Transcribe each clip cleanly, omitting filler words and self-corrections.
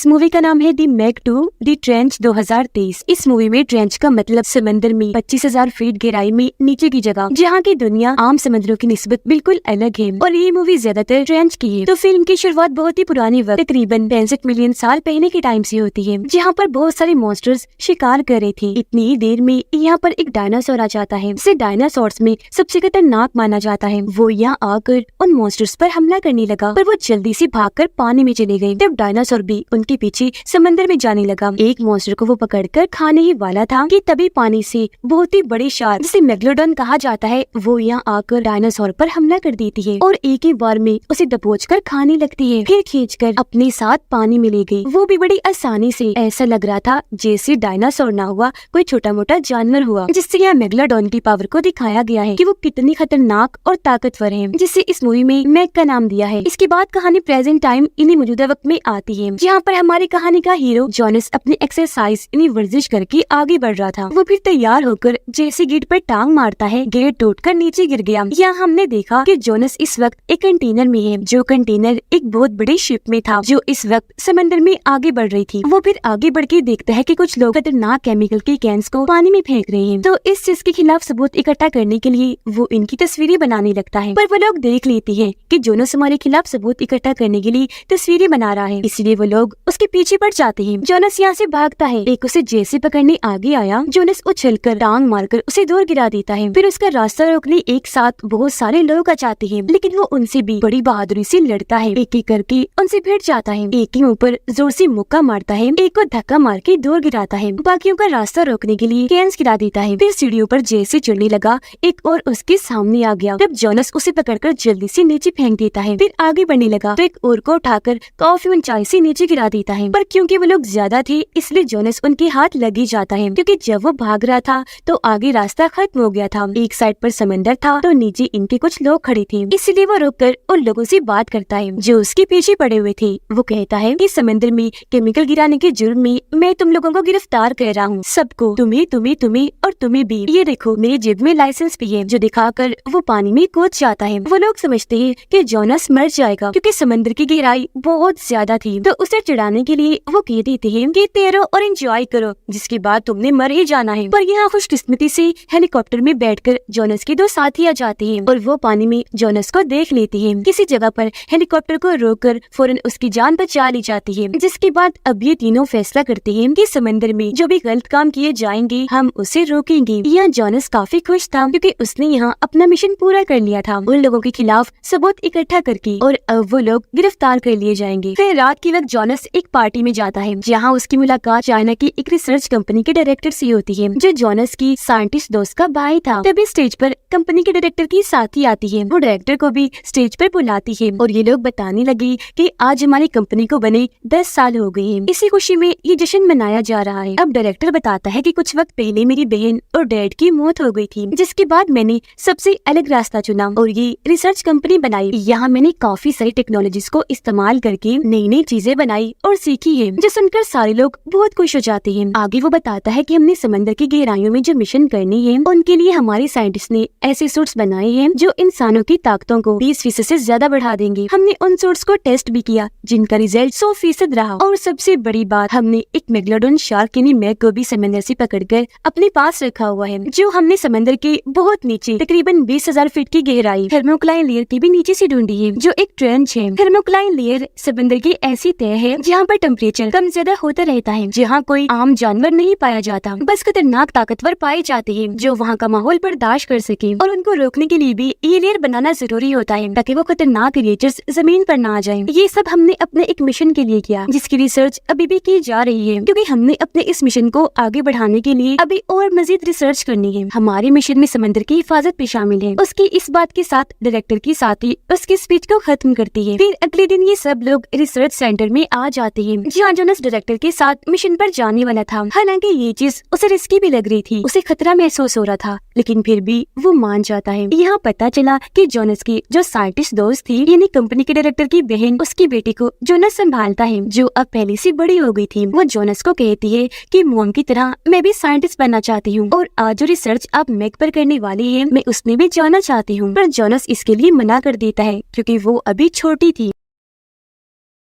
इस मूवी का नाम है दी मैक 2 दी ट्रेंच 2023। इस मूवी में ट्रेंच का मतलब समंदर में 25,000 फीट गहराई में नीचे की जगह, जहाँ की दुनिया आम समुद्रों की निस्बत बिल्कुल अलग है और ये मूवी ज्यादातर ट्रेंच की है। तो फिल्म की शुरुआत बहुत ही पुरानी वक्त तकरीबन 65 मिलियन साल पहले के टाइम से होती है, जहाँ पर बहुत सारे मॉन्स्टर्स शिकार कर रहे थे। इतनी ही देर में यहाँ पर एक डायनासोर आ जाता है, जिसे डायनासोर्स में सबसे खतरनाक माना जाता है। वो यहाँ आकर उन मॉन्स्टर्स पर हमला करने लगा, पर वो जल्दी से भागकर पानी में चले गए। तब डायनासोर भी उनके पीछे समंदर में जाने लगा। एक मॉन्स्टर को वो पकड़कर खाने ही वाला था कि तभी पानी से बहुत ही बड़ी शार्क, जिसे मेगलोडॉन कहा जाता है, वो यहाँ आकर डायनासोर पर हमला कर देती है और एक ही बार में उसे दबोचकर खाने लगती है, फिर खींचकर अपने साथ पानी में ले गई। वो भी बड़ी आसानी से। ऐसा लग रहा था जैसे डायनासोर ना हुआ कोई छोटा मोटा जानवर हुआ, जिससे यहाँ मेगलोडॉन की पावर को दिखाया गया है कि वो कितनी खतरनाक और ताकतवर है, जिसे इस मूवी में मैक का नाम दिया है। इसके बाद कहानी प्रेजेंट टाइम इन्हीं मौजूदा वक्त में आती है, जहाँ पर हमारी कहानी का हीरो जोनस अपनी एक्सरसाइज यानी वर्जिश करके आगे बढ़ रहा था। वो फिर तैयार होकर जैसे गेट पर टांग मारता है, गेट टूटकर नीचे गिर गया। यहाँ हमने देखा कि जोनस इस वक्त एक कंटेनर में है, जो कंटेनर एक बहुत बड़ी शिप में था, जो इस वक्त समंदर में आगे बढ़ रही थी। वो फिर आगे बढ़ के देखता है कि कुछ लोग खतरनाक केमिकल के कैंस को पानी में फेंक रहे हैं। तो इस चीज के खिलाफ सबूत इकट्ठा करने के लिए वो इनकी तस्वीरें बनाने लगता है, पर वो लोग देख लेती है कि जोनस हमारे खिलाफ सबूत इकट्ठा करने के लिए तस्वीरें बना रहा है, इसलिए वो लोग उसके पीछे पड़ जाते हैं। जोनस यहाँ से भागता है। एक उसे जैसे पकड़ने आगे आया, जोनस उछलकर टांग मारकर उसे दूर गिरा देता है। फिर उसका रास्ता रोकने एक साथ बहुत सारे लोग आ जाते हैं, लेकिन वो उनसे भी बड़ी बहादुरी से लड़ता है। एक एक करके उनसे भिड़ जाता है, एक के ऊपर जोर से मुक्का मारता है, एक को धक्का मार के दूर गिराता है, बाकियों का रास्ता रोकने के लिए कैंस गिरा देता है। फिर सीढ़ियों पर जैसे चढ़ने लगा, एक और उसके सामने आ गया। तब जोनस उसे पकड़कर जल्दी से नीचे फेंक देता है। फिर आगे बढ़ने लगा तो एक और को उठाकर काफी ऊंचाई से नीचे गिरा देता है, पर क्योंकि वो लोग ज्यादा थे इसलिए जोनस उनके हाथ लग ही जाता है, क्योंकि जब वो भाग रहा था तो आगे रास्ता खत्म हो गया था। एक साइड पर समंदर था तो नीचे इनके कुछ लोग खड़े थे, इसलिए वो रुककर उन लोगों से बात करता है जो उसके पीछे पड़े हुए थे। वो कहता है कि समंदर में केमिकल गिराने के जुर्म में मैं तुम लोगों को गिरफ्तार कर रहा हूँ, सबको, तुम्हें तुम्हें तुम्हें और तुम्हें भी। ये देखो मेरी जेब में लाइसेंस भी है, जो दिखाकर वो पानी में कूद जाता है। वो लोग समझते हैं कि जोनस मर जाएगा, क्योंकि समंदर की गहराई बहुत ज्यादा थी। तो उसे चिढ़ाने के लिए वो कह देते हैं कि तैरो और एंजॉय करो, जिसके बाद तुमने मर ही जाना है। पर यहाँ खुशकिस्मती से हेलीकॉप्टर में बैठकर जोनस के दो साथी आ जाते हैं और वो पानी में जोनस को देख लेते हैं। किसी जगह पर हेलीकॉप्टर को रोककर फौरन उसकी जान बचा ली जाती है, जिसके बाद अब ये तीनों फैसला करते हैं कि समंदर में जो भी गलत काम किए जाएंगे हम उसे रोकेंगे। यहाँ जोनस काफी खुश था, क्योंकि उसने यहाँ अपना मिशन पूरा कर लिया था, उन लोगों के खिलाफ सबूत इकट्ठा करके, और अब वो लोग गिरफ्तार कर लिए जाएंगे। फिर रात के वक्त जोनस एक पार्टी में जाता है, जहाँ उसकी मुलाकात चाइना की एक रिसर्च कंपनी के डायरेक्टर से होती है, जो जोनस की साइंटिस्ट दोस्त का भाई था। तभी स्टेज पर कंपनी के डायरेक्टर की साथी आती है, वो डायरेक्टर को भी स्टेज पर बुलाती है और ये लोग बताने लगे कि आज हमारी कंपनी को बने 10 साल हो गए हैं। इसी खुशी में ये जश्न मनाया जा रहा है। अब डायरेक्टर बताता है कि कुछ वक्त पहले मेरी बहन और डैड की मौत हो गई थी, जिसके बाद मैंने सबसे अलग रास्ता चुना और ये रिसर्च कंपनी बनाई। यहाँ मैंने काफी सारी टेक्नोलॉजीज को इस्तेमाल करके नई नई चीजें बनाई और सीखी है, जो सुनकर सारे लोग बहुत खुश हो जाते हैं। आगे वो बताता है कि हमने समंदर की गहराइयों में जो मिशन करनी है, उनके लिए हमारे साइंटिस्ट ने ऐसे सूट्स बनाए हैं जो इंसानों की ताकतों को 20% से ज्यादा बढ़ा देंगे। हमने उन सूट्स को टेस्ट भी किया, जिनका रिजल्ट 100% रहा। और सबसे बड़ी बात, हमने एक मेगलोडॉन शार्क यानी मैक को भी समंदर से पकड़कर अपने पास रखा हुआ है, जो हमने समंदर के बहुत नीचे तकरीबन 20,000 फीट की गहराई थर्मोक्लाइन लेयर के भी नीचे से ढूंढी है, जो एक ट्रेंच है। थर्मोक्लाइन लेयर समंदर की ऐसी तह है जहाँ पर टेम्परेचर कम ज्यादा होता रहता है, जहाँ कोई आम जानवर नहीं पाया जाता, बस खतरनाक ताकतवर पाए जाते हैं जो वहाँ का माहौल बर्दाश्त कर सके। और उनको रोकने के लिए भी ये लेयर बनाना जरूरी होता है, ताकि वो खतरनाक क्रिएचर्स जमीन पर ना आ जाएं। ये सब हमने अपने एक मिशन के लिए किया, जिसकी रिसर्च अभी भी की जा रही है, क्योंकि हमने अपने इस मिशन को आगे बढ़ाने के लिए अभी और मजीद रिसर्च करनी है। हमारे मिशन में समंदर की हिफाजत भी शामिल है। उसकी इस बात के साथ डायरेक्टर की साथी उसकी स्पीच को खत्म करती है। फिर अगले दिन ये सब लोग रिसर्च सेंटर में आ जाते हैं, जहाँ जोनस डायरेक्टर के साथ मिशन पर जाने वाला था। हालांकि ये चीज उसे रिस्की भी लग रही थी, उसे खतरा महसूस हो रहा था, लेकिन फिर भी वो मान जाता है। यहाँ पता चला कि जोनस की जो साइंटिस्ट दोस्त थी, यानी कंपनी के डायरेक्टर की बहन, उसकी बेटी को जोनस संभालता है, जो अब पहले से बड़ी हो गई थी। वो जोनस को कहती है कि मॉम की तरह मैं भी साइंटिस्ट बनना चाहती हूँ, और आज जो रिसर्च आप मैक पर करने वाली है, मैं उसमें भी जाना चाहती हूँ। पर जोनस इसके लिए मना कर देता है, क्योंकि वो अभी छोटी थी।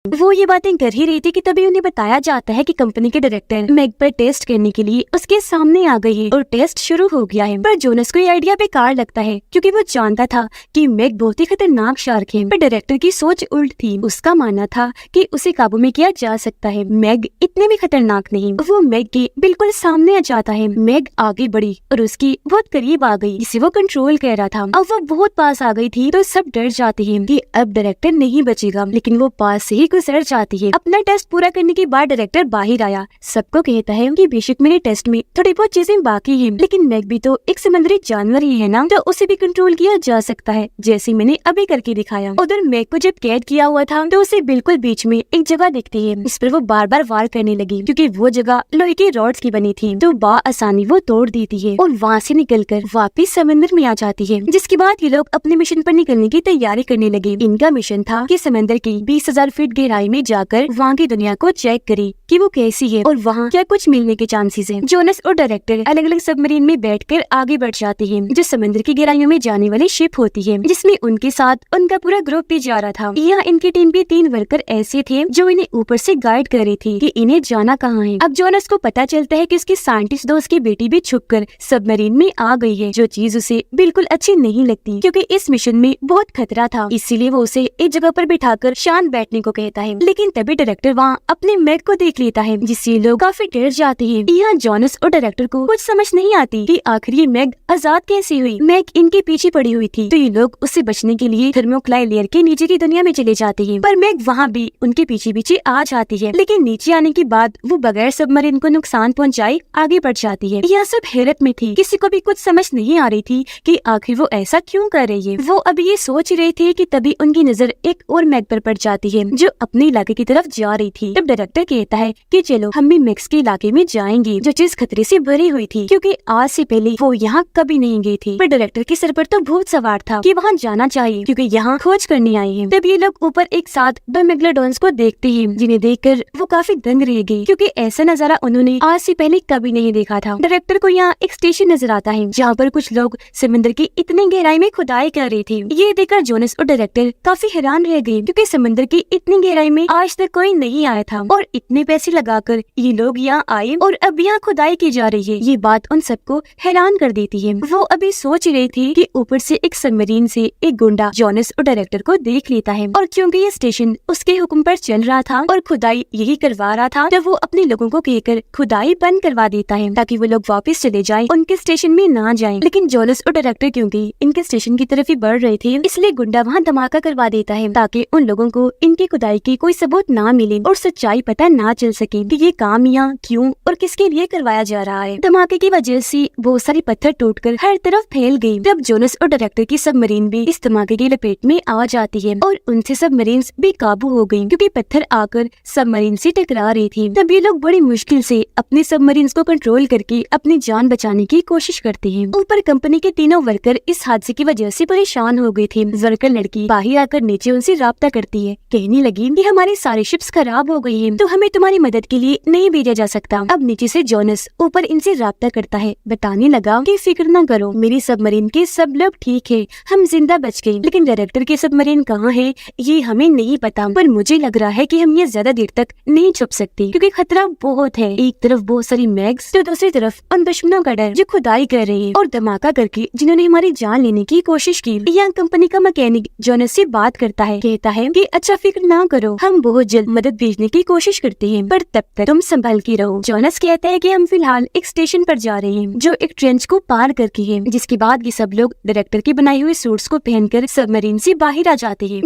वो ये बातें कर ही रही थी कि तभी उन्हें बताया जाता है कि कंपनी के डायरेक्टर मैग पर टेस्ट करने के लिए उसके सामने आ गई है और टेस्ट शुरू हो गया है। पर जोनस को ये आइडिया बेकार लगता है क्योंकि वो जानता था कि मैग बहुत ही खतरनाक शार्क है। पर डायरेक्टर की सोच उल्ट थी। उसका मानना था कि उसे काबू में किया जा सकता है। मैग इतने भी खतरनाक नहीं। वो मैग के बिल्कुल सामने आ जाता है। मैग आगे बढ़ी और उसकी बहुत करीब आ गई जिसे वो कंट्रोल कर रहा था। अब वो बहुत पास आ गई थी तो सब डर जाते हैं कि अब डायरेक्टर नहीं बचेगा, लेकिन वो पास से ही गुजर जाती है। अपना टेस्ट पूरा करने के बाद डायरेक्टर बाहर आया। सबको कहता है कि बेशक मेरे टेस्ट में थोड़ी बहुत चीजें बाकी हैं, लेकिन मैग भी तो एक समुद्री जानवर ही है ना, तो उसे भी कंट्रोल किया जा सकता है जैसे मैंने अभी करके दिखाया। उधर मैग को जब कैद किया हुआ था तो उसे बिल्कुल बीच में एक जगह दिखती है। इस पर वो बार बार वार करने लगी क्योंकि वो जगह लोहे की रॉड्स की बनी थी, तो आसानी वो तोड़ देती है और वहाँ से निकलकर वापस समंदर में आ जाती है। जिसके बाद ये लोग अपने मिशन पर निकलने की तैयारी करने लगे। इनका मिशन था कि समंदर की 20,000 फीट गहराई में जाकर वहाँ की दुनिया को चेक करे कि वो कैसी है और वहाँ क्या कुछ मिलने के चांसेस हैं। जोनस और डायरेक्टर अलग अलग सबमरीन में बैठकर आगे बढ़ जाते हैं जो समंदर की गहराइयों में जाने वाली शिप होती है, जिसमें उनके साथ उनका पूरा ग्रुप भी जा रहा था। यहाँ इनकी टीम के 3 वर्कर ऐसे थे जो इन्हें ऊपर से गाइड कर रही थी कि इन्हें जाना कहाँ है। अब जोनस को पता चलता है कि उसकी साइंटिस्ट दोस्त की बेटी भी छुपकर सबमरीन में आ गई है, जो चीज उसे बिल्कुल अच्छी नहीं लगती क्योंकि इस मिशन में बहुत खतरा था। इसीलिए वो उसे एक जगह पर बिठाकर शांत बैठने को कहता है। लेकिन तभी डायरेक्टर वहाँ अपने मैग को देख लेता है जिससे लोग काफी डर जाते हैं। यहाँ जोनस और डायरेक्टर को कुछ समझ नहीं आती कि आखिर ये मैग आजाद कैसे हुई। मैग इनके पीछे पड़ी हुई थी तो ये लोग उससे बचने के लिए थर्मोक्लाइ लेयर के नीचे की दुनिया में चले जाते हैं, पर मैग वहाँ भी उनके पीछे पीछे आ जाती है। लेकिन नीचे आने के बाद वो बगैर सबमरीन को नुकसान पहुँचाए आगे बढ़ जाती है। यह सब हैरत में थी, किसी को भी कुछ समझ नहीं आ रही थी कि आखिर वो ऐसा क्यों कर रही है। वो अभी ये सोच रहे थे कि तभी उनकी नजर एक और मैग पर पड़ जाती है जो अपने इलाके की तरफ जा रही थी। तब डायरेक्टर कहता है कि चलो हम भी मैक्स के इलाके में जाएंगे, जो चीज खतरे से भरी हुई थी क्योंकि आज से पहले वो यहाँ कभी नहीं गई थी। पर डायरेक्टर के सर पर तो भूत सवार था कि वहाँ जाना चाहिए क्योंकि यहाँ खोज करने आए हैं। तब ये लोग ऊपर एक साथ 2 मेगालोडॉन्स को देखते हैं जिन्हें देखकर वो काफी दंग रह गई क्योंकि ऐसा नजारा उन्होंने आज से पहले कभी नहीं देखा था। डायरेक्टर को यहाँ एक स्टेशन नजर आता है जहाँ पर कुछ लोग समंदर की इतनी गहराई में खुदाई कर रहे थे। ये देखकर जोनस और डायरेक्टर काफी हैरान रह गए क्योंकि समंदर की इतनी गहराई में आज तक कोई नहीं आया था और इतने पैसे लगाकर ये लोग यहाँ आए और अब यहाँ खुदाई की जा रही है। ये बात उन सबको हैरान कर देती है। वो अभी सोच रही थी कि ऊपर से एक सबमरीन से एक गुंडा जोनस और डायरेक्टर को देख लेता है और क्योंकि ये स्टेशन उसके हुक्म पर चल रहा था और खुदाई यही करवा रहा था, तो वो अपने लोगों को कहकर खुदाई बंद करवा देता है ताकि वो लोग वापस चले जाएं, उनके स्टेशन में ना जाएं। लेकिन जोनस और डायरेक्टर क्योंकि इनके स्टेशन की तरफ ही बढ़ रहे थे, इसलिए गुंडा वहाँ धमाका करवा देता है ताकि उन लोगों को इनकी खुदाई की कोई सबूत ना मिले और सच्चाई पता ना चल सके कि ये काम यहाँ क्यों और किसके लिए करवाया जा रहा है। धमाके की वजह से बहुत सारे पत्थर टूटकर हर तरफ फैल गयी। तब जोनस और डायरेक्टर की सबमरीन भी इस धमाके की लपेट में आ जाती है और उनसे सबमरीन भी काबू हो गयी क्योंकि पत्थर आकर सबमरीन से टकरा रही थी। तब ये लोग बड़ी मुश्किल से अपने सबमरीन को कंट्रोल करके अपनी जान बचाने की कोशिश करते हैं। ऊपर कंपनी के तीनों वर्कर इस हादसे की वजह से परेशान हो गए थे। वर्कर लड़की बाहर आकर नीचे उनसे राब्ता करती है, कहने लगी कि हमारी सारी शिप्स खराब हो गई हैं, तो हमें तुम्हारी मदद के लिए नहीं भेजा जा सकता। अब नीचे से जोनस ऊपर इनसे राब्ता करता है, बताने लगा कि फिक्र न करो, मेरी सबमरीन के सब लोग ठीक है, हम जिंदा बच गए। लेकिन डायरेक्टर की सबमरीन कहाँ है ये हमें नहीं पता, पर मुझे लग रहा है कि हम ये ज्यादा देर तक नहीं छुप सकते क्योंकि खतरा बहुत है। एक तरफ बहुत सारी मैग्स तो दूसरी तरफ उन दुश्मनों का डर जो खुदाई कर रहे हैं और धमाका करके जिन्होंने हमारी जान लेने की कोशिश की। यहाँ कंपनी का मैकेनिक जोनस से बात करता है, कहता है कि अच्छा फिक्र ना करो, हम बहुत जल्द मदद भेजने की कोशिश करते हैं, पर तब तक तुम संभल के रहो। जोनस कहता है कि हम फिलहाल एक स्टेशन पर जा रहे हैं जो एक ट्रेंच को पार करके है, जिसके बाद ये सब लोग डायरेक्टर की बनाई हुई सूट्स को पहनकर सबमरीन से बाहर आ जाते हैं।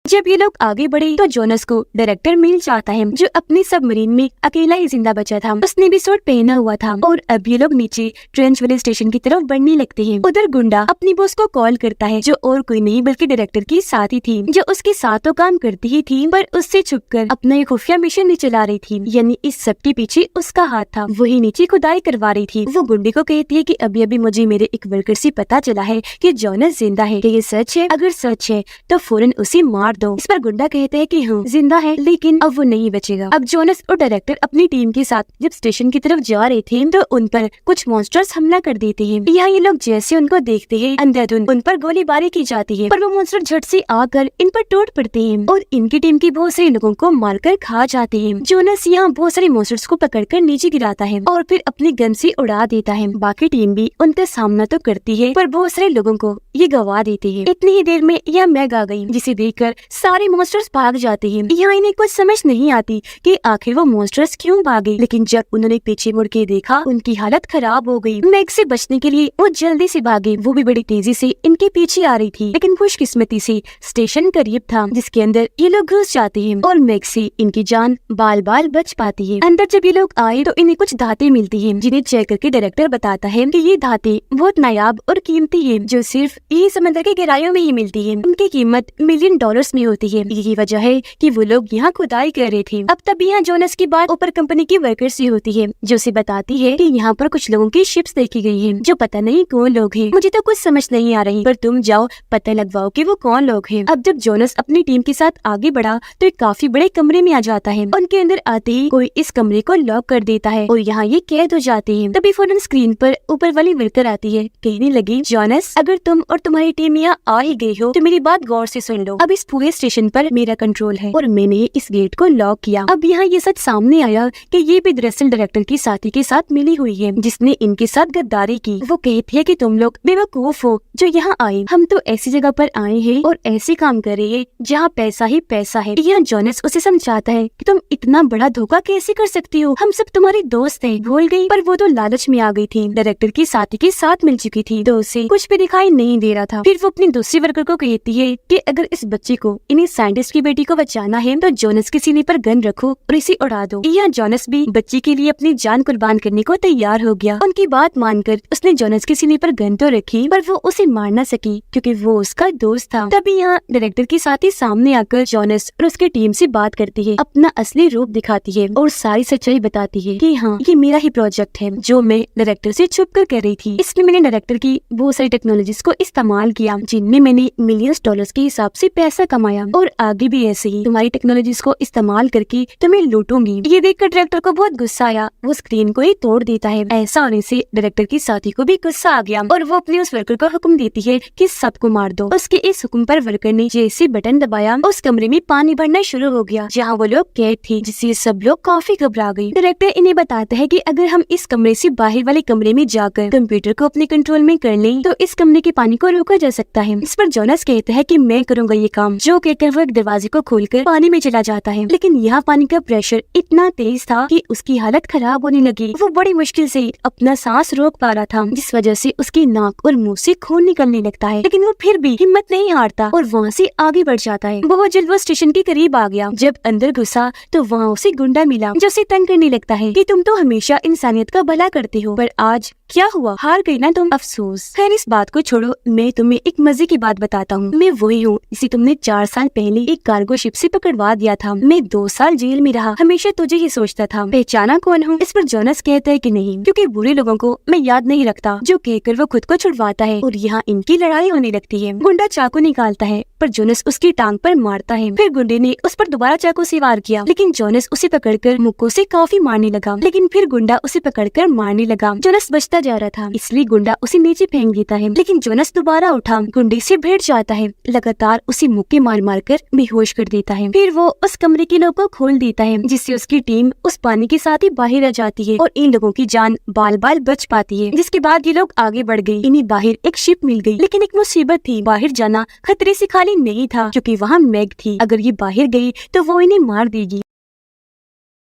जब ये लोग आगे बढ़े तो जोनस को डायरेक्टर मिल जाता है जो अपनी सबमरीन में अकेला ही जिंदा बचा था। उसने भी सूट पहना हुआ था और अब ये लोग नीचे ट्रेंच वाले स्टेशन की तरफ बढ़ने लगते हैं। उधर गुंडा अपनी बॉस को कॉल करता है जो और कोई नहीं बल्कि डायरेक्टर की साथी थी, जो उसके साथ तो काम करती ही थी पर उससे छुपकर अपना एक खुफिया मिशन नहीं चला रही थी, यानी इस सब के पीछे उसका हाथ था। वही नीचे खुदाई करवा रही थी। वो गुंडे को कहती है कि अभी अभी मुझे मेरे एक वर्कर से पता चला है कि जोनस जिंदा है, कि ये सच है? अगर सच है तो फौरन उसे मार मार दो। इस पर गुंडा कहते हैं कि हाँ जिंदा है लेकिन अब वो नहीं बचेगा। अब जोनस और डायरेक्टर अपनी टीम के साथ जब स्टेशन की तरफ जा रहे थे तो उन पर कुछ मॉन्स्टर्स हमला कर देते हैं। यहाँ ये लोग जैसे उनको देखते हैं अंधाधुंध उन पर गोलीबारी की जाती है, पर वो मॉन्स्टर झट से आकर इन पर टूट पड़ते हैं और इनकी टीम के बहुत सारे लोगों को मारकर खा जाते हैं। जोनस यहाँ बहुत सारे मॉन्स्टर्स को पकड़कर नीचे गिराता है और फिर अपनी गन से उड़ा देता है। बाकी टीम भी उनका सामना तो करती है पर बहुत सारे लोगों को ये गवा देती है। इतनी ही देर में यह मैग आ गई जिसे देखकर सारे मॉन्स्टर्स भाग जाते हैं। यहाँ इन्हें कुछ समझ नहीं आती कि आखिर वो मॉन्स्टर्स क्यों भागे, लेकिन जब उन्होंने पीछे मुड़ के देखा उनकी हालत खराब हो गई। मैग से बचने के लिए वो जल्दी से भागे, वो भी बड़ी तेजी से इनके पीछे आ रही थी, लेकिन खुशकिस्मती से स्टेशन करीब था जिसके अंदर ये लोग घुस जाते हैं और मैग से इनकी जान बाल बाल बच पाती है। अंदर जब ये लोग आए तो इन्हें कुछ धाते मिलती है जिन्हें चेक करके डायरेक्टर बताता है कि ये धाते बहुत नायाब और कीमती है जो सिर्फ ये समंदर की गहराइयों में ही मिलती है। उनकी कीमत $1 मिलियन में होती है। यही वजह है कि वो लोग यहाँ खुदाई कर रहे थे। अब तब यहाँ जोनस की बात ऊपर कंपनी की वर्कर से होती है जो उसे बताती है कि यहाँ पर कुछ लोगों की शिप्स देखी गई है जो पता नहीं कौन लोग हैं। मुझे तो कुछ समझ नहीं आ रही, पर तुम जाओ पता लगवाओ कि वो कौन लोग हैं। अब जब जोनस अपनी टीम के साथ आगे बढ़ा तो एक काफी बड़े कमरे में आ जाता है। उनके अंदर आते ही कोई इस कमरे को लॉक कर देता है और यहाँ ये कैद हो जाते हैं। तभी फौरन स्क्रीन पर ऊपर वाली वर्कर आती है, कहने लगी जोनस अगर तुम और तुम्हारी टीम यहाँ आ ही गई हो तो मेरी बात गौर से सुन लो। अब इस पूरे स्टेशन पर मेरा कंट्रोल है और मैंने इस गेट को लॉक किया। अब यहाँ ये सच सामने आया कि ये भी दरअसल डायरेक्टर की साथी के साथ मिली हुई है जिसने इनके साथ गद्दारी की। वो कहती है कि तुम लोग बेवकूफ हो जो यहाँ आए, हम तो ऐसी जगह पर आए हैं और ऐसे काम कर रहे हैं जहाँ पैसा ही पैसा है। यहाँ जोनस उसे समझाता है कि तुम इतना बड़ा धोखा कैसे कर सकती हो, हम सब तुम्हारे दोस्त हैं, भूल गई। पर वो तो लालच में आ गई थी, डायरेक्टर की साथी के साथ मिल चुकी थी तो उसे कुछ भी दिखाई नहीं दे रहा था। फिर वो अपनी दूसरी वर्कर को कहती है कि अगर इस बच्चे को इन्हीं साइंटिस्ट की बेटी को बचाना है तो जोनस के सीने पर गन रखो और इसे उड़ा दो। यहाँ जोनस भी बच्चे के लिए अपनी जान कुर्बान करने को तैयार हो गया। उनकी बात मानकर उसने जोनस के सीने पर गन तो रखी पर वो उसे मार न सकी क्योंकि वो उसका दोस्त था। तभी यहाँ डायरेक्टर की साथी सामने आकर जोनस और उसकी टीम से बात करती है, अपना असली रूप दिखाती है और सारी सच्चाई बताती है कि हाँ ये मेरा ही प्रोजेक्ट है जो मैं डायरेक्टर से छुप कर रही थी। इसमें मैंने डायरेक्टर की बहुत सारी टेक्नोलॉजीज को इस्तेमाल किया जिनमें मैंने $मिलियंस के हिसाब से पैसा कमाया और आगे भी ऐसे ही तुम्हारी टेक्नोलॉजीज को इस्तेमाल करके तुम्हें लूटूंगी। ये देखकर डायरेक्टर को बहुत गुस्सा आया, वो स्क्रीन को ही तोड़ देता है। ऐसा होने से डायरेक्टर की साथी को भी गुस्सा आ गया और वो अपने उस वर्कर को हुक्म देती है कि सबको मार दो। उसके इस हुक्म पर वर्कर ने जैसे बटन दबाया उस कमरे में पानी भरना शुरू हो गया जहाँ वो लोग कैद थे, जिससे सब लोग काफी घबरा गए। डायरेक्टर इन्हें बताता है कि अगर हम इस कमरे से बाहर वाले कमरे में जाकर कंप्यूटर को अपने कंट्रोल में कर लें तो इस कमरे के पानी को रोका जा सकता है। इस पर जोनस कहता है कि मैं करूंगा ये काम, जो कहकर वो एक दरवाजे को खोलकर पानी में चला जाता है। लेकिन यहाँ पानी का प्रेशर इतना तेज था कि उसकी हालत खराब होने लगी। वो बड़ी मुश्किल से अपना सांस रोक पा रहा था जिस वजह से उसकी नाक और मुंह से खून निकलने लगता है, लेकिन वो फिर भी हिम्मत नहीं हारता और वहाँ से आगे बढ़ जाता है। बहुत जल्द वो स्टेशन के करीब आ गया। जब अंदर घुसा तो वहाँ उसे गुंडा मिला जो उसे तंग करने लगता है कि तुम तो हमेशा इंसानियत का भला करते हो, पर आज क्या हुआ, हार गई ना तुम, अफसोस। खैर इस बात को छोड़ो, मैं तुम्हें एक मजे की बात बताता हूँ। मैं वही हूँ जिसे तुमने 4 साल पहले एक कार्गो शिप से पकड़वा दिया था। मैं 2 साल जेल में रहा, हमेशा तुझे ही सोचता था। पहचाना कौन हूँ? इस पर जोनस कहता है कि नहीं, क्योंकि बुरे लोगों को मैं याद नहीं रखता, जो कहकर वो खुद को छुड़वाता है और यहाँ इनकी लड़ाई होने लगती है। गुंडा चाकू निकालता है पर जोनस उसकी टांग पर मारता है। फिर गुंडे ने उस पर दोबारा चाकू से वार किया, लेकिन जोनस उसे पकड़कर मुक्कों से काफी मारने लगा। लेकिन फिर गुंडा उसे पकड़कर मारने लगा। जोनस बचता जा रहा था, इसलिए गुंडा उसे नीचे फेंक देता है, लेकिन जोनस दोबारा उठा, गुंडे से भिड़ जाता है, लगातार उसे मुक्के मार मार कर बेहोश कर देता है। फिर वो उस कमरे के लोगों को खोल देता है, जिससे उसकी टीम उस पानी के साथ ही बाहर आ जाती है और इन लोगों की जान बाल बाल बच पाती है। जिसके बाद ये लोग आगे बढ़ गए। इन्हें बाहर एक शिप मिल गई, लेकिन एक मुसीबत थी, बाहर जाना खतरे से खाली नहीं था, क्योंकि वहाँ मैग थी। अगर ये बाहर गई तो वो इन्हें मार देगी।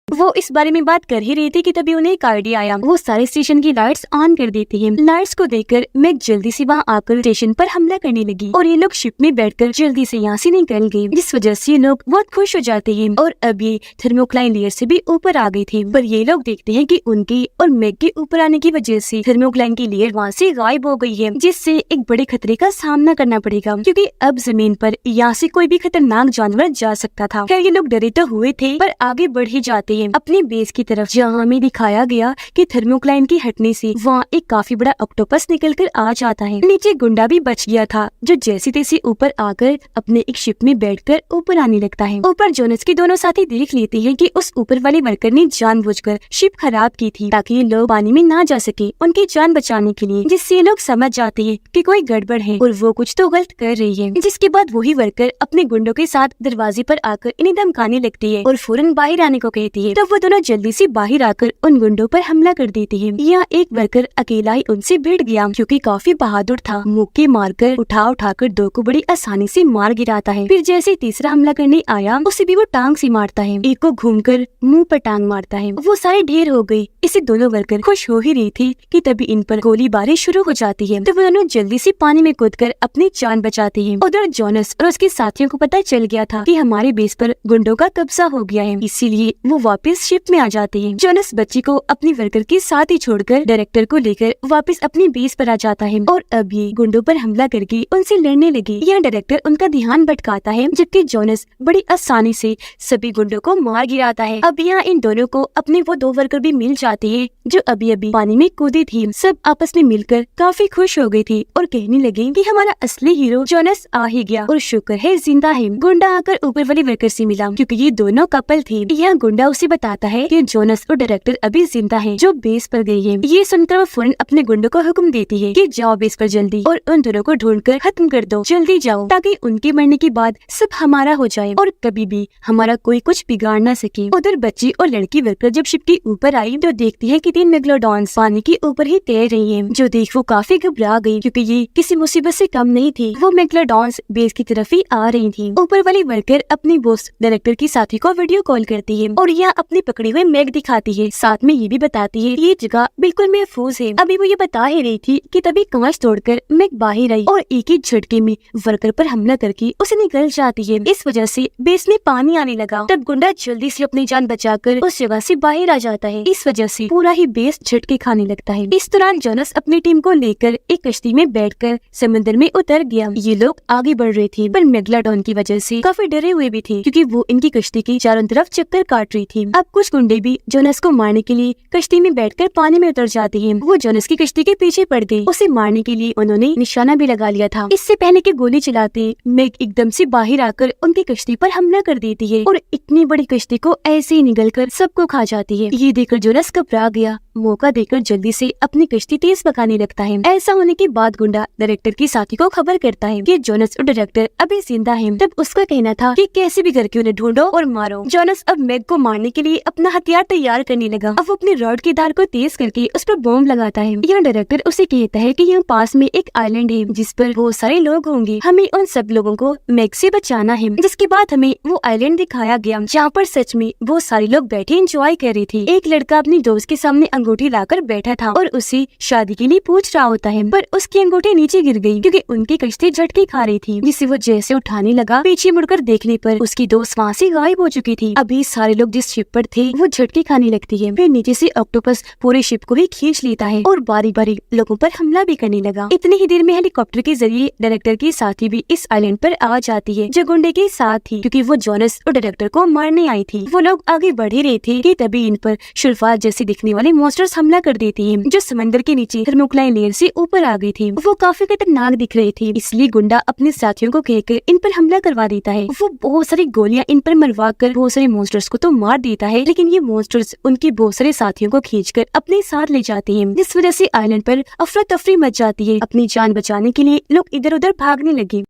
वो इस बारे में बात कर ही रही थी कि तभी उन्हें एक आइडिया आया। वो सारे स्टेशन की लाइट्स ऑन कर देती है। लाइट्स को देखकर मैग जल्दी से वहाँ आकर स्टेशन पर हमला करने लगी और ये लोग शिप में बैठकर जल्दी से यहाँ से निकल गए, जिस वजह से ये लोग बहुत खुश हो जाते हैं और अब ये थर्मोक्लाइन लेयर से भी ऊपर आ गए थे। पर ये लोग देखते हैं कि उनकी और मैग के ऊपर आने की वजह से थर्मोक्लाइन की लेयर वहाँ से गायब हो गई है, जिससे एक बड़े खतरे का सामना करना पड़ेगा, क्योंकि अब जमीन पर यहाँ से कोई भी खतरनाक जानवर जा सकता था। खैर ये लोग डरे तो हुए थे पर आगे बढ़ ही जाते हैं अपनी बेस की तरफ, जहाँ हमें दिखाया गया कि थर्मोक्लाइन की हटने से वहाँ एक काफी बड़ा ऑक्टोपस निकल कर आ जाता है। नीचे गुंडा भी बच गया था, जो जैसे तैसे ऊपर आकर अपने एक शिप में बैठकर ऊपर आने लगता है। ऊपर जोनस के दोनों साथी देख लेते हैं कि उस ऊपर वाले वर्कर ने जानबूझकर शिप खराब की थी ताकि ये लोग पानी में ना जा सके उनकी जान बचाने के लिए, जिससे ये लोग समझ जाते हैं कि कोई गड़बड़ है और वो कुछ तो गलत कर रही है। जिसके बाद वही वर्कर अपने गुंडों के साथ दरवाजे पर आकर इन्हें धमकाने लगती है और फौरन बाहर आने को कहती है। तो वो दोनों जल्दी से बाहर आकर उन गुंडों पर हमला कर देते हैं। यहाँ एक वर्कर अकेला ही उनसे भिड़ गया, क्योंकि काफी बहादुर था। मुक्के मारकर उठाकर दो को बड़ी आसानी से मार गिराता है। फिर जैसे तीसरा हमला करने आया, उसे भी वो टांग से मारता है। एक को घूमकर मुंह पर टांग मारता है। वो सारे ढेर हो गई। इसे दोनों वर्कर खुश हो ही रही थी कि तभी इन पर गोलीबारी शुरू हो जाती है। तो वो दोनों जल्दी से पानी में कूदकर अपनी जान बचाते हैं। उधर जोनस और उसके साथियों को पता चल गया था कि हमारे बेस पर गुंडों का कब्जा हो गया है, इसीलिए वो वापस शिप में आ जाते हैं। जोनस बच्ची को अपनी वर्कर के साथ ही छोड़कर डायरेक्टर को लेकर वापस अपनी बेस पर आ जाता है और अब ये गुंडों पर हमला करके उनसे लड़ने लगे। यहाँ डायरेक्टर उनका ध्यान भटकाता है, जबकि जोनस बड़ी आसानी से सभी गुंडों को मार गिराता है। अब यहाँ इन दोनों को अपने वो दो वर्कर भी मिल जाते हैं जो अभी अभी पानी में कूदी थी। सब आपस में मिलकर काफी खुश हो गई थी और कहने लगे कि हमारा असली हीरो जोनस आ ही गया और शुक्र है जिंदा है। गुंडा आकर ऊपर वाले वर्कर से मिला, क्योंकि ये दोनों कपल थे। यह गुंडा उसे बताता है कि जोनस और डायरेक्टर अभी जिंदा है, जो बेस पर गई है। ये सुनकर वो फौरन अपने गुंडों को हुक्म देती है कि जाओ बेस पर जल्दी और उन दोनों को ढूंढकर खत्म कर दो, जल्दी जाओ, ताकि उनके मरने के बाद सब हमारा हो जाए और कभी भी हमारा कोई कुछ बिगाड़ न सके। उधर बच्ची और लड़की वर्कर जब शिप के ऊपर आई तो देखती है कि 3 मेगलोडॉन्स पानी के ऊपर ही तैर रही हैं, जो देख वो काफी घबरा गई, क्योंकि ये किसी मुसीबत से कम नहीं थी। वो मेगलोडॉन्स बेस की तरफ ही आ रही थी। ऊपर वाली वर्कर अपनी बॉस डायरेक्टर की साथी को वीडियो कॉल करती है और यह अपनी पकड़ी हुई मैग दिखाती है। साथ में ये भी बताती है ये जगह बिल्कुल महफूज है। अभी वो ये बता ही रही थी कि तभी कांच तोड़कर मैग बाहर आई और एक ही झटके में वर्कर पर हमला करके उसे निकल जाती है। इस वजह से बेस में पानी आने लगा। तब गुंडा जल्दी से अपनी जान बचाकर उस जगह से बाहर आ जाता है। इस वजह से पूरा ही बेस झटके खाने लगता है। इस दौरान जोनस अपनी टीम को लेकर एक कश्ती में बैठकर समंदर में उतर गया। ये लोग आगे बढ़ रहे थे, पर मेगलोडॉन की वजह से काफी डरे हुए भी थे, क्योंकि वो इनकी कश्ती की चारों तरफ चक्कर काट रही थी। अब कुछ गुंडे भी जोनस को मारने के लिए कश्ती में बैठकर पानी में उतर जाते हैं। वो जोनस की कश्ती के पीछे पड़ गए। उसे मारने के लिए उन्होंने निशाना भी लगा लिया था। इससे पहले कि गोली चलाते मैग एकदम से बाहर आकर उनकी कश्ती पर हमला कर देती है और इतनी बड़ी कश्ती को ऐसे ही निगलकर सबको खा जाती है। ये देखकर जोनस घबरा गया। मौका देकर जल्दी से अपनी कश्ती तेज पकाने लगता है। ऐसा होने के बाद गुंडा डायरेक्टर की साथी को खबर करता है कि जोनस और डायरेक्टर अभी जिंदा हैं। तब उसका कहना था कि कैसे भी करके उन्हें ढूंढो और मारो। जोनस अब मैग को मारने के लिए अपना हथियार तैयार करने लगा। अब वो अपनी रॉड की धार को तेज करके उस पर बॉम्ब लगाता है। यह डायरेक्टर उसे कहता है कि यहाँ पास में एक आइलैंड है जिस पर बहुत सारे लोग होंगे, हमें उन सब लोगों को मैग से बचाना है। जिसके बाद हमें वो आइलैंड दिखाया गया जहाँ पर सच में बहुत सारे लोग बैठे एंजॉय कर रहे थे। एक लड़का अपनी दोस्त के सामने अंगूठी लाकर बैठा था और उसे शादी के लिए पूछ रहा होता है, पर उसकी अंगूठी नीचे गिर गई क्योंकि उनकी कश्ती झटके खा रही थी। जिसे वो जैसे उठाने लगा, पीछे मुड़कर देखने पर उसकी दोस्त वहाँ से गायब हो चुकी थी। अभी सारे लोग जिस शिप पर थे वो झटके खाने लगती है। फिर नीचे से ऑक्टोपस पूरे शिप को ही खींच लेता है और बारी बारी लोगों पर हमला भी करने लगा। इतनी ही देर में हेलीकॉप्टर के जरिए डायरेक्टर की साथी भी इस आइलैंड पर आ जाती है, जो गुंडे के साथ थी, क्योंकि वो जोनस और डायरेक्टर को मारने आई थी। वो लोग आगे बढ़ ही रहे थे कि तभी इन पर शुल्फात जैसे दिखने वाले मॉन्स्टर्स हमला कर देते हैं, जो समंदर के नीचे थर्मोक्लाइन लेयर से ऊपर आ गई थी। वो काफी खतरनाक दिख रहे थे, इसलिए गुंडा अपने साथियों को कहकर इन पर हमला करवा देता है। वो बहुत सारी गोलियां इन पर मरवा कर बहुत सारे मॉन्स्टर्स को तो मार देता है, लेकिन ये मॉन्स्टर्स उनके बहुत सारे साथियों को खींचकर अपने साथ ले जाते हैं, जिस वजह से आइलैंड पर अफरा तफरी मच जाती है। अपनी जान बचाने के लिए लोग इधर उधर भागने लगे।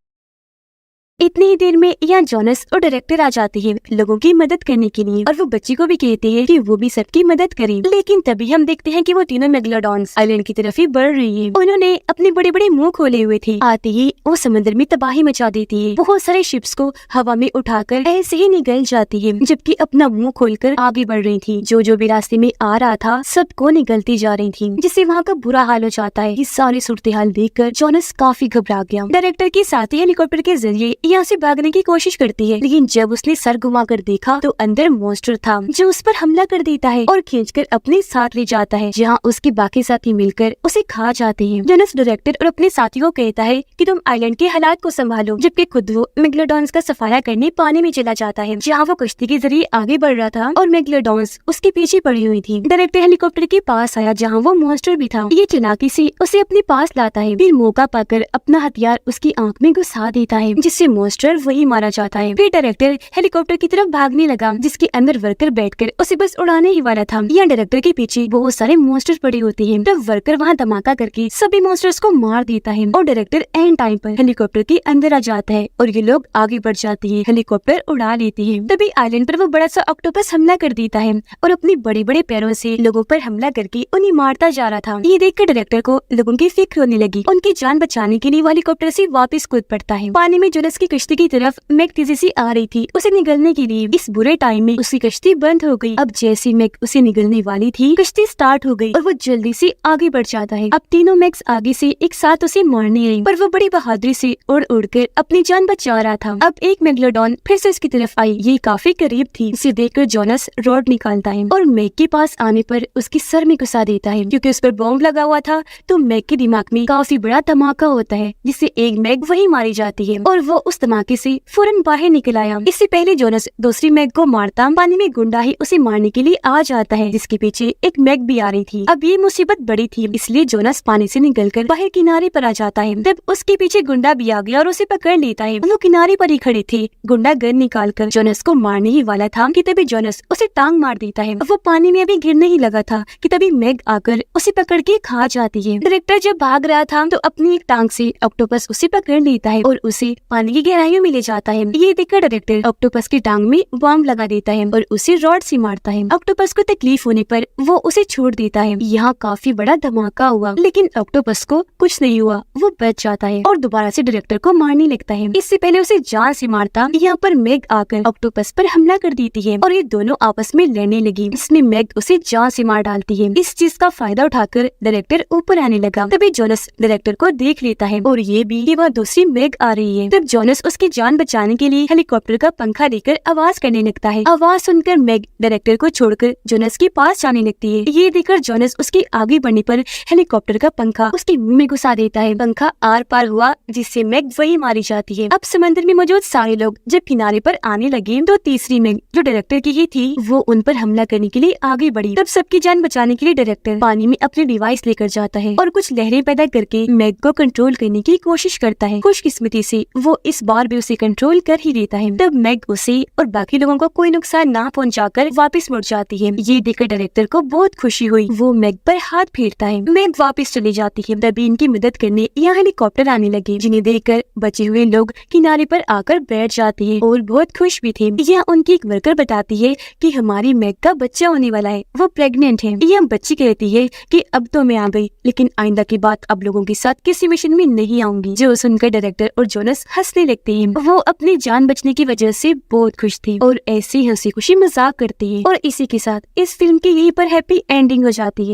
इतनी ही देर में यहाँ जोनस और डायरेक्टर आ जाते हैं लोगों की मदद करने के लिए, और वो बच्ची को भी कहते हैं कि वो भी सबकी मदद करे। लेकिन तभी हम देखते हैं कि वो तीनों मेगलोडॉन्स आइलैंड की तरफ ही बढ़ रही है। उन्होंने अपने बड़े बड़े मुंह खोले हुए थे। आते ही वो समंदर में तबाही मचा देती है। बहुत सारे शिप्स को हवा में उठाकर ऐसे ही निगल जाती है, जबकि अपना मुंह खोलकर आगे बढ़ रही थी। जो जो भी रास्ते में आ रहा था सबको निगलती जा रही थी, जिससे वहाँ का बुरा हाल हो जाता है। ये सारी सूरत हाल देख कर जोनस काफी घबरा गया। डायरेक्टर के साथ ही हेलीकॉप्टर के जरिए यहाँ से भागने की कोशिश करती है, लेकिन जब उसने सर घुमा कर देखा तो अंदर मॉन्स्टर था जो उस पर हमला कर देता है और खींचकर अपने साथ ले जाता है, जहाँ उसके बाकी साथी मिलकर उसे खा जाते हैं। जोनस डायरेक्टर और अपने साथियों को कहता है कि तुम आइलैंड के हालात को संभालो, जबकि खुद वो मेगलोडॉन्स का सफाया करने पानी में चला जाता है, जहाँ वो कश्ती के जरिए आगे बढ़ रहा था और मेगलोडॉन्स उसके पीछे पड़ी हुई थी। डायरेक्टर हेलीकॉप्टर के पास आया जहाँ वो मॉन्स्टर भी था। ये चालाकी से उसे अपने पास लाता है, फिर मौका पाकर अपना हथियार उसकी आंख में घुसा देता है, जिससे मॉन्स्टर वही मारा जाता है। फिर डायरेक्टर हेलीकॉप्टर की तरफ भागने लगा, जिसके अंदर वर्कर बैठकर उसे बस उड़ाने ही वाला था। यहाँ डायरेक्टर के पीछे बहुत सारे मॉन्स्टर पड़े होते हैं, तब वर्कर वहाँ धमाका करके सभी मॉन्स्टर्स को मार देता है और डायरेक्टर एंड टाइम पर हेलीकॉप्टर के अंदर आ जाता है और ये लोग आगे बढ़ जाते हैं। हेलीकॉप्टर उड़ा लेती है। तभी आइलैंड पर वो बड़ा सा ऑक्टोपस हमला कर देता है और अपने बड़े बड़े पैरों से लोगों पर हमला करके उन्हें मारता जा रहा था। ये देखकर डायरेक्टर को लोगों की फिक्र होने लगी। उनकी जान बचाने के लिए हेलीकॉप्टर से वापस कूद पड़ता है। पानी में जोनस की कश्ती की तरफ मैग तेजी से आ रही थी उसे निगलने के लिए। इस बुरे टाइम में उसकी कश्ती बंद हो गई। अब जैसी मैग उसे निगलने वाली थी, कश्ती स्टार्ट हो गई और वो जल्दी से आगे बढ़ जाता है। अब तीनों मैग्स आगे से एक साथ उसे मारने आई, पर वो बड़ी बहादुरी से उड़ उड़कर अपनी जान बचा रहा था। अब एक मेगलोडॉन फिर से उसकी तरफ आई। ये काफी करीब थी। इसे देखकर जोनस रॉड निकालता है और मैग के पास आने पर उसके सर में घुसा देता है। क्योंकि उस पर बॉम्ब लगा हुआ था तो मैग के दिमाग में काफी बड़ा धमाका होता है, जिससे एक मैग वही मारी जाती है और वो उस धमाके से फौरन बाहर निकल आया। इससे पहले जोनस दूसरी मैग को मारता, पानी में गुंडा ही उसे मारने के लिए आ जाता है, जिसके पीछे एक मैग भी आ रही थी। अब ये मुसीबत बड़ी थी, इसलिए जोनस पानी से निकलकर बाहर किनारे पर आ जाता है। तब उसके पीछे गुंडा भी आ गया और उसे पकड़ लेता है। वो किनारे पर ही खड़े थे। गुंडा गन निकालकर जोनस को मारने ही वाला था कि तभी जोनस उसे टांग मार देता है। वो पानी में अभी गिरने ही लगा था कि तभी मैग आकर उसे पकड़ के खा जाती है। डायरेक्टर जब भाग रहा था तो अपनी एक टांग से ऑक्टोपस उसे पकड़ लेता है और उसे पानी की गहराइयों में ले जाता है। ये देखकर डायरेक्टर ऑक्टोपस की टांग में बॉम्ब लगा देता है और उसे रॉड से मारता है। ऑक्टोपस को तकलीफ होने पर वो उसे छोड़ देता है। यहाँ काफी बड़ा धमाका हुआ, लेकिन ऑक्टोपस को कुछ नहीं हुआ। वो बच जाता है और दोबारा से डायरेक्टर को मारने लगता है। इससे पहले उसे जान से मारता, यहाँ पर मैग आकर ऑक्टोपस पर हमला कर देती है और ये दोनों आपस में लड़ने लगी। इसमें मैग उसे जान से मार डालती है। इस चीज का फायदा उठाकर डायरेक्टर ऊपर आने लगा। तभी जोनस डायरेक्टर को देख लेता है और ये भी कि वह दूसरी मैग आ रही है। तब जोनस उसकी जान बचाने के लिए हेलीकॉप्टर का पंखा लेकर आवाज करने लगता है। आवाज सुनकर मैग डायरेक्टर को छोड़कर जोनस के पास जाने लगती है। ये देखकर जोनस उसके आगे बढ़ने पर हेलीकॉप्टर का पंखा उसके मुंह में घुसा देता है। पंखा आर पार हुआ, जिससे मैग वही मारी जाती है। अब समंदर में मौजूद सारे लोग जब किनारे पर आने लगे तो तीसरी मैग जो डायरेक्टर की ही थी वो उन पर हमला करने के लिए आगे बढ़ी। तब सबकी जान बचाने के लिए डायरेक्टर पानी में अपने डिवाइस लेकर जाता है और कुछ लहरें पैदा करके मैग को कंट्रोल करने की कोशिश करता है। खुशकिस्मती से वो इस बार भी उसे कंट्रोल कर ही लेता है। तब मैग उसे और बाकी लोगों को कोई नुकसान ना पहुंचाकर वापस मुड़ जाती है। ये देखकर डायरेक्टर को बहुत खुशी हुई। वो मैग पर हाथ फेरता है। मैग वापस चली जाती है। तभी इनकी मदद करने यहाँ हेलीकॉप्टर आने लगे, जिन्हें देखकर बचे हुए लोग किनारे पर आकर बैठ जाते हैं और बहुत खुश भी थे। यह उनकी एक वर्कर बताती है कि हमारी मैग का बच्चा होने वाला है, वो प्रेग्नेंट है। यह बच्ची कहती है कि अब तो मैं आ गई, लेकिन आइंदा की बात अब लोगों के साथ किसी मिशन में नहीं आऊंगी। जो सुनकर डायरेक्टर और जोनस हंसने लगते हैं। वो अपनी जान बचने की वजह से बहुत खुश थी और ऐसे हंसी खुशी मजाक करती है। और इसी के साथ इस फिल्म की यहीं पर हैप्पी एंडिंग हो जाती है।